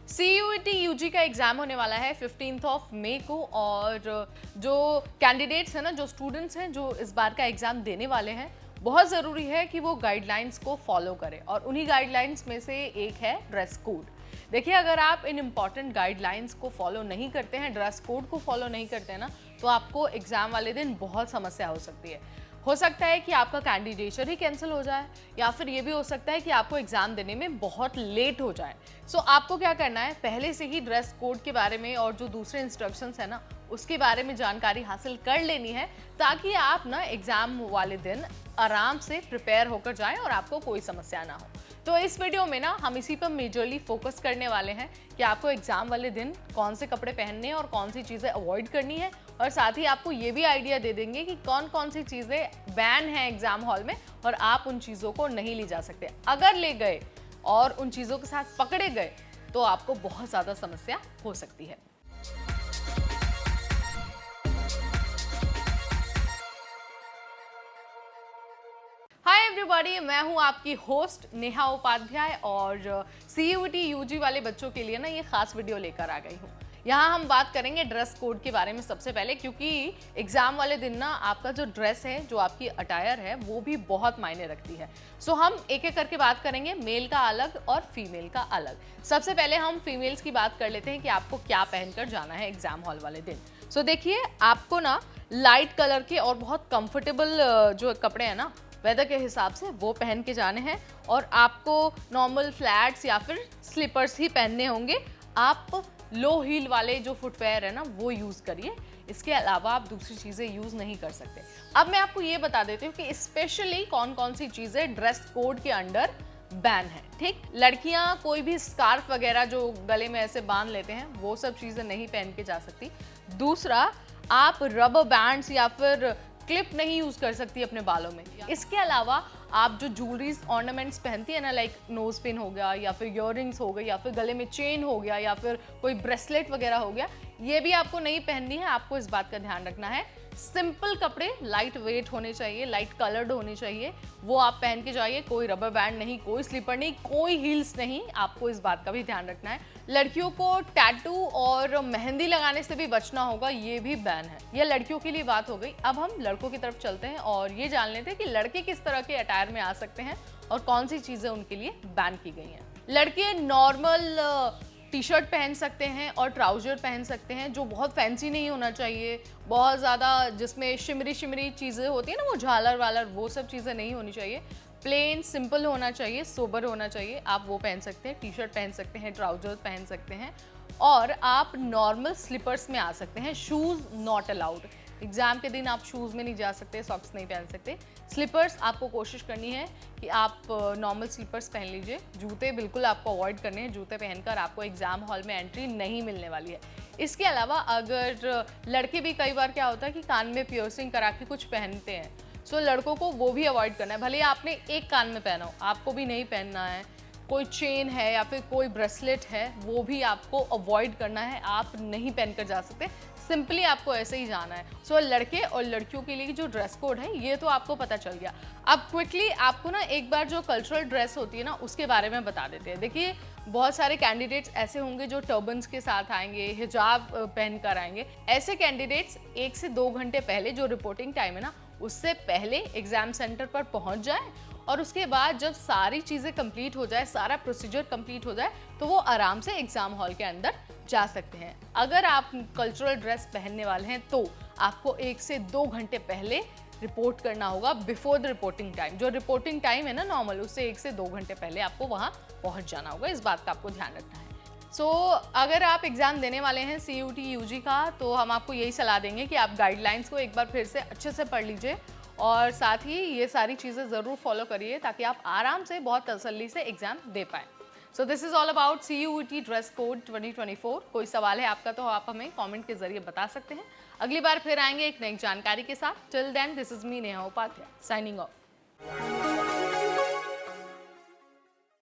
CUET UG का exam होने वाला है 15th ऑफ मई को। और जो कैंडिडेट्स हैं ना, जो स्टूडेंट्स हैं जो इस बार का एग्जाम देने वाले हैं, बहुत ज़रूरी है कि वो गाइडलाइंस को फॉलो करें। और उन्हीं गाइडलाइंस में से एक है ड्रेस कोड। देखिए, अगर आप इन इम्पॉर्टेंट गाइडलाइंस को फॉलो नहीं करते हैं, ड्रेस कोड को फॉलो नहीं करते हैं ना, तो आपको एग्जाम वाले दिन बहुत समस्या हो सकती है। हो सकता है कि आपका कैंडिडेचर ही कैंसिल हो जाए, या फिर ये भी हो सकता है कि आपको एग्जाम देने में बहुत लेट हो जाए। सो आपको क्या करना है, पहले से ही ड्रेस कोड के बारे में और जो दूसरे इंस्ट्रक्शंस है ना, उसके बारे में जानकारी हासिल कर लेनी है, ताकि आप ना एग्जाम वाले दिन आराम से प्रिपेयर होकर जाएं और आपको कोई समस्या ना हो। तो इस वीडियो में ना हम इसी पर मेजरली फोकस करने वाले हैं कि आपको एग्जाम वाले दिन कौन से कपड़े पहनने हैं और कौन सी चीज़ें अवॉइड करनी है। और साथ ही आपको ये भी आइडिया दे देंगे कि कौन कौन सी चीज़ें बैन हैं एग्जाम हॉल में और आप उन चीज़ों को नहीं ले जा सकते। अगर ले गए और उन चीज़ों के साथ पकड़े गए तो आपको बहुत ज़्यादा समस्या हो सकती है। हाय एवरीबॉडी, मैं हूं आपकी होस्ट नेहा उपाध्याय और CUET यूजी वाले बच्चों के लिए ना ये खास वीडियो लेकर आ गई हूं। यहाँ हम बात करेंगे ड्रेस कोड के बारे में सबसे पहले, क्योंकि एग्जाम वाले दिन ना आपका जो ड्रेस है, जो आपकी अटायर है, वो भी बहुत मायने रखती है। सो हम एक एक करके बात करेंगे, मेल का अलग और फीमेल का अलग। सबसे पहले हम फीमेल्स की बात कर लेते हैं कि आपको क्या पहनकर जाना है एग्जाम हॉल वाले दिन। सो देखिए, आपको ना लाइट कलर के और बहुत कंफर्टेबल जो कपड़े हैं ना, वेदर के हिसाब से वो पहन के जाने हैं। और आपको नॉर्मल फ्लैट्स या फिर स्लीपर्स ही पहनने होंगे। आप लो हील वाले जो फुटवेयर है ना, वो यूज़ करिए। इसके अलावा आप दूसरी चीज़ें यूज़ नहीं कर सकते। अब मैं आपको ये बता देती हूँ कि स्पेशली कौन कौन सी चीज़ें ड्रेस कोड के अंडर बैन है। ठीक, लड़कियां कोई भी स्कार्फ वगैरह जो गले में ऐसे बांध लेते हैं, वो सब चीज़ें नहीं पहन के जा सकती। दूसरा, आप रबर बैंड्स या फिर क्लिप नहीं यूज कर सकती अपने बालों में। इसके अलावा आप जो ज्वेलरीज ऑर्नामेंट्स पहनती है ना, लाइक नोज पिन हो गया या फिर इयररिंग्स हो गई या फिर गले में चेन हो गया या फिर कोई ब्रेसलेट वगैरह हो गया, ये भी आपको नहीं पहननी है। आपको इस बात का ध्यान रखना है। सिंपल कपड़े लाइट वेट होने चाहिए, लाइट कलर्ड होने चाहिए, वो आप पहन के जाइए। कोई रबर बैंड नहीं, कोई स्लीपर नहीं, कोई हील्स नहीं। आपको इस बात का भी ध्यान रखना है। लड़कियों को टैटू और मेहंदी लगाने से भी बचना होगा, ये भी बैन है। ये लड़कियों के लिए बात हो गई। अब हम लड़कों की तरफ चलते हैं और ये जान लेते हैं कि लड़के किस तरह के अटायर में आ सकते हैं और कौन सी चीजें उनके लिए बैन की गई हैं। लड़के नॉर्मल टी शर्ट पहन सकते हैं और ट्राउजर पहन सकते हैं, जो बहुत फैंसी नहीं होना चाहिए, बहुत ज़्यादा जिसमें शिमरी शिमरी चीज़ें होती है ना, वो झालर वालर, वो सब चीज़ें नहीं होनी चाहिए। प्लेन सिंपल होना चाहिए, सोबर होना चाहिए। आप वो पहन सकते हैं, टी शर्ट पहन सकते हैं, ट्राउजर पहन सकते हैं। और आप नॉर्मल स्लीपर्स में आ सकते हैं। Shoes not allowed. एग्जाम के दिन आप शूज़ में नहीं जा सकते, सॉक्स नहीं पहन सकते। स्लीपर्स आपको कोशिश करनी है कि आप नॉर्मल स्लीपर्स पहन लीजिए। जूते बिल्कुल आपको अवॉइड करने हैं। जूते पहनकर आपको एग्जाम हॉल में एंट्री नहीं मिलने वाली है। इसके अलावा अगर लड़के भी, कई बार क्या होता है कि कान में पियर्सिंग करा के कुछ पहनते हैं, सो लड़कों को वो भी अवॉइड करना है। भले ही आपने एक कान में पहना हो, आपको भी नहीं पहनना है। कोई चेन है या फिर कोई ब्रेसलेट है, वो भी आपको अवॉइड करना है। आप नहीं पहनकर जा सकते, सिंपली आपको ऐसे ही जाना है। सो लड़के और लड़कियों के लिए जो ड्रेस कोड है, ये तो आपको पता चल गया। अब क्विकली आपको ना एक बार जो कल्चरल ड्रेस होती है ना, उसके बारे में बता देते हैं। देखिए, बहुत सारे कैंडिडेट्स ऐसे होंगे जो टर्बन्स के साथ आएंगे, हिजाब पहन कर आएंगे। ऐसे कैंडिडेट्स 1 से 2 घंटे पहले, जो रिपोर्टिंग टाइम है ना, उससे पहले एग्जाम सेंटर पर पहुंच जाए। और उसके बाद जब सारी चीज़ें कंप्लीट हो जाए, सारा प्रोसीजर कंप्लीट हो जाए, तो वो आराम से एग्जाम हॉल के अंदर जा सकते हैं। अगर आप कल्चरल ड्रेस पहनने वाले हैं तो आपको 1 से 2 घंटे पहले रिपोर्ट करना होगा, बिफोर द रिपोर्टिंग टाइम। जो रिपोर्टिंग टाइम है ना नॉर्मल, उससे 1 से 2 घंटे पहले आपको वहाँ पहुँच जाना होगा। इस बात का आपको ध्यान रखना है। अगर आप एग्ज़ाम देने वाले हैं CUET यूजी का, तो हम आपको यही सलाह देंगे कि आप गाइडलाइंस को एक बार फिर से अच्छे से पढ़ लीजिए और साथ ही ये सारी चीज़ें ज़रूर फॉलो करिए, ताकि आप आराम से बहुत तसल्ली से एग्ज़ाम दे पाएँ। So this is all about CUET dress code 2024। कोई सवाल है आपका तो आप हमें कमेंट के जरिए बता सकते हैं। अगली बार फिर आएंगे एक नई जानकारी के साथ। Till then, this is me Neha Upadhyay, signing of.